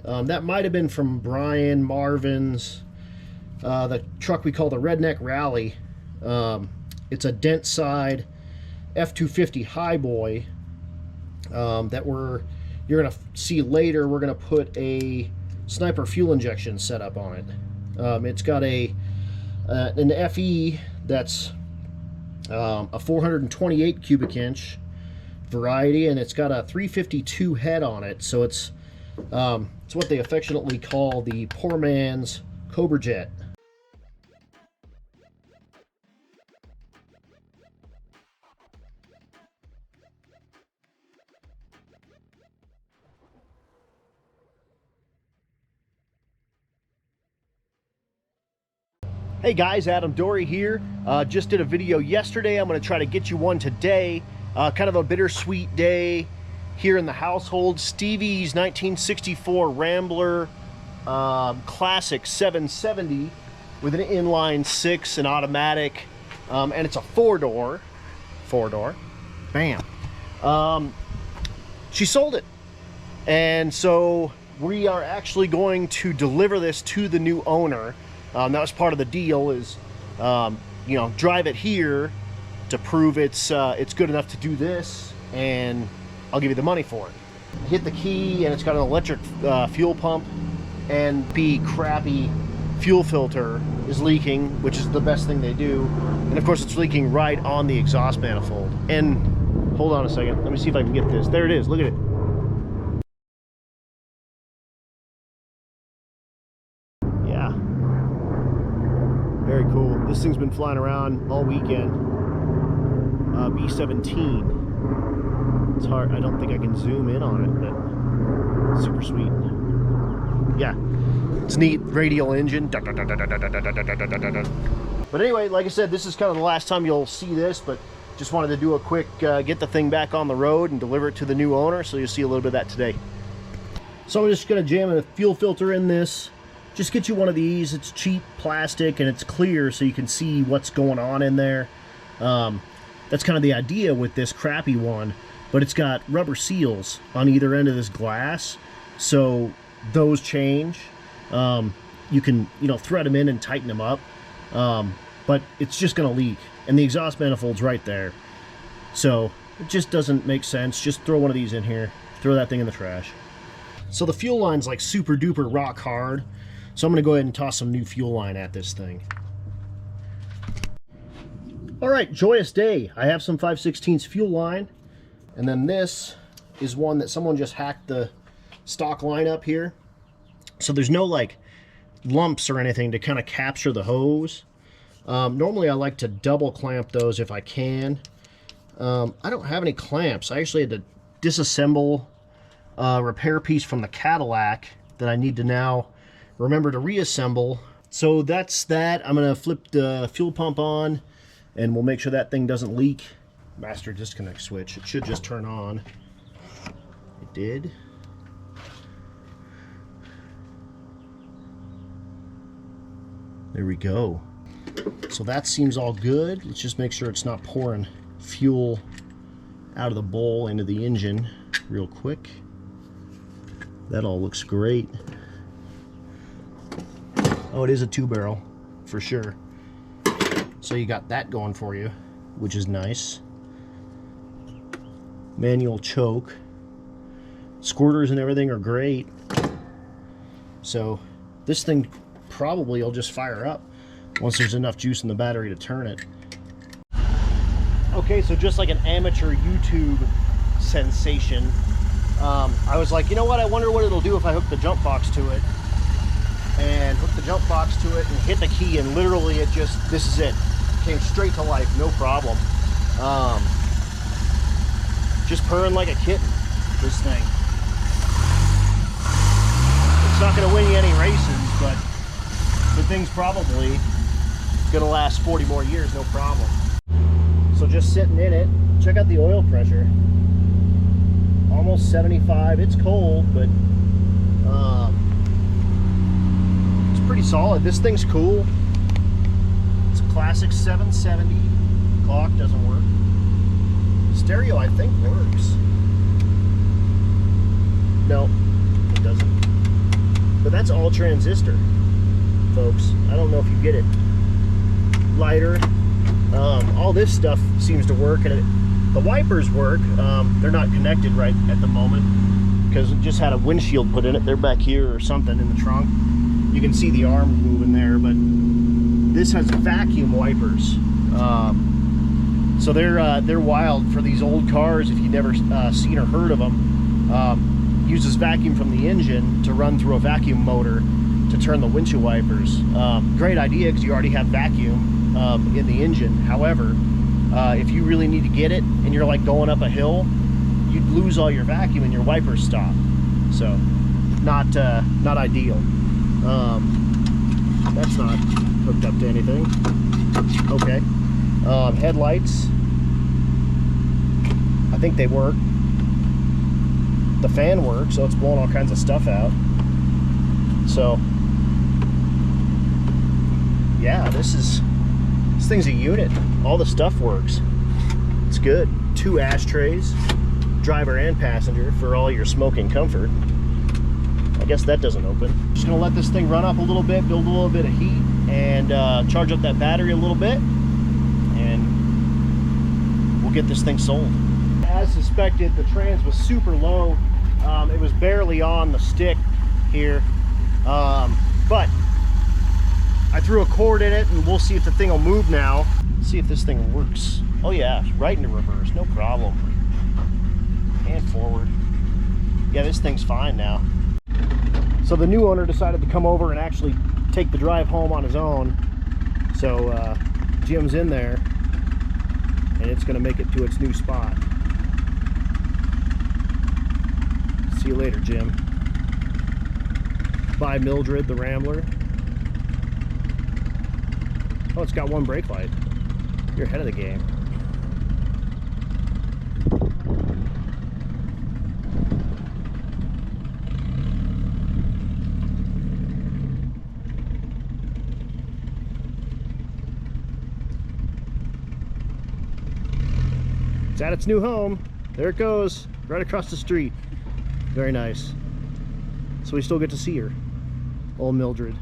That might have been from Brian Marvin's, the truck we call the Redneck Rally. It's a dent side F-250 Highboy that you're going to see later. We're going to put a Sniper fuel injection setup on it. It's got an FE that's a 428 cubic inch variety, and it's got a 352 head on it, so it's what they affectionately call the poor man's Cobra Jet. Hey guys, Adam Dory here. Just did a video yesterday. I'm going to try to get you one today. Kind of a bittersweet day here in the household. Stevie's 1964 Rambler Classic 770 with an inline 6 and automatic, and it's a four-door. Bam. She sold it, and so we are actually going to deliver this to the new owner. That was part of the deal, is you know, drive it here to prove it's good enough to do this, and I'll give you the money for it. Hit the key, and it's got an electric fuel pump, and the crappy fuel filter is leaking, which is the best thing they do. And of course, it's leaking right on the exhaust manifold. And hold on a second, let me see if I can get this. There it is. Look at it. Very cool. This thing's been flying around all weekend. B17. It's hard. I don't think I can zoom in on it, but super sweet. Yeah, it's neat. Radial engine. But anyway, like I said, this is kind of the last time you'll see this, but just wanted to do a quick get the thing back on the road and deliver it to the new owner, so you'll see a little bit of that today. So I'm just going to jam a fuel filter in this. Just get you one of these. It's cheap plastic and it's clear, so you can see what's going on in there. That's kind of the idea with this crappy one, but it's got rubber seals on either end of this glass, so those change. You can, you know, thread them in and tighten them up, but it's just going to leak, and the exhaust manifold's right there, so it just doesn't make sense. Just throw one of these in here, throw that thing in the trash. So the fuel line's like super duper rock hard. So I'm going to go ahead and toss some new fuel line at this thing. All right, joyous day. I have some 5/16 fuel line. And then this is one that someone just hacked the stock line up here. So there's no like lumps or anything to kind of capture the hose. Normally I like to double clamp those if I can. I don't have any clamps. I actually had to disassemble a repair piece from the Cadillac that I need to now remember to reassemble. So that's that. I'm gonna flip the fuel pump on, and we'll make sure that thing doesn't leak. Master disconnect switch. It should just turn on. It did. There we go. So that seems all good. Let's just make sure it's not pouring fuel out of the bowl into the engine real quick. That all looks great. Oh, it is a 2-barrel for sure. So you got that going for you, which is nice. Manual choke. Squirters and everything are great. So this thing probably will just fire up once there's enough juice in the battery to turn it. Okay, so just like an amateur YouTube sensation, I was like, you know what, I wonder what it'll do if I hook the jump box to it. And hook the jump box to it and hit the key, and literally it just, this is it. Came straight to life, no problem. Just purring like a kitten, this thing. It's not gonna win you any races, but the thing's probably gonna last 40 more years, no problem. So just sitting in it, check out the oil pressure. Almost 75, it's cold, but it's pretty solid. This thing's cool. It's a classic 770. Clock doesn't work. Stereo, I think, works. No, it doesn't. but that's all transistor, folks. I don't know if you get it. Lighter. All this stuff seems to work, and the wipers work. They're not connected right at the moment because it just had a windshield put in it. They're back here or something in the trunk. You can see the arm moving there, but this has vacuum wipers. So they're wild for these old cars. If you've never seen or heard of them, uses vacuum from the engine to run through a vacuum motor to turn the windshield wipers. Great idea because you already have vacuum in the engine. However, if you really need to get it and you're like going up a hill, you'd lose all your vacuum and your wipers stop. So not ideal. That's not hooked up to anything. Okay. Headlights, I think they work. The fan works, so it's blowing all kinds of stuff out. So yeah, this thing's a unit. All the stuff works. It's good. 2 ashtrays, driver and passenger, for all your smoking comfort. I guess that doesn't open. Just gonna let this thing run up a little bit, build a little bit of heat, and charge up that battery a little bit, and we'll get this thing sold. As suspected, the trans was super low. It was barely on the stick here, but I threw a cord in it, and we'll see if the thing will move now. See if this thing works. Oh yeah, right into reverse, no problem. And forward. Yeah, this thing's fine now. So the new owner decided to come over and actually take the drive home on his own. So Jim's in there, and it's gonna make it to its new spot. See you later, Jim. Bye, Mildred, the Rambler. Oh, it's got 1 brake light. You're ahead of the game. It's at its new home. There it goes, right across the street. Very nice. So we still get to see her, old Mildred.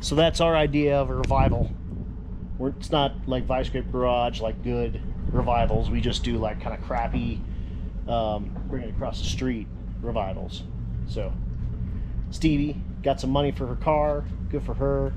So that's our idea of a revival. It's not like Vice Grip Garage, like good revivals. We just do like kind of crappy, bring it across the street revivals. So Stevie got some money for her car. Good for her.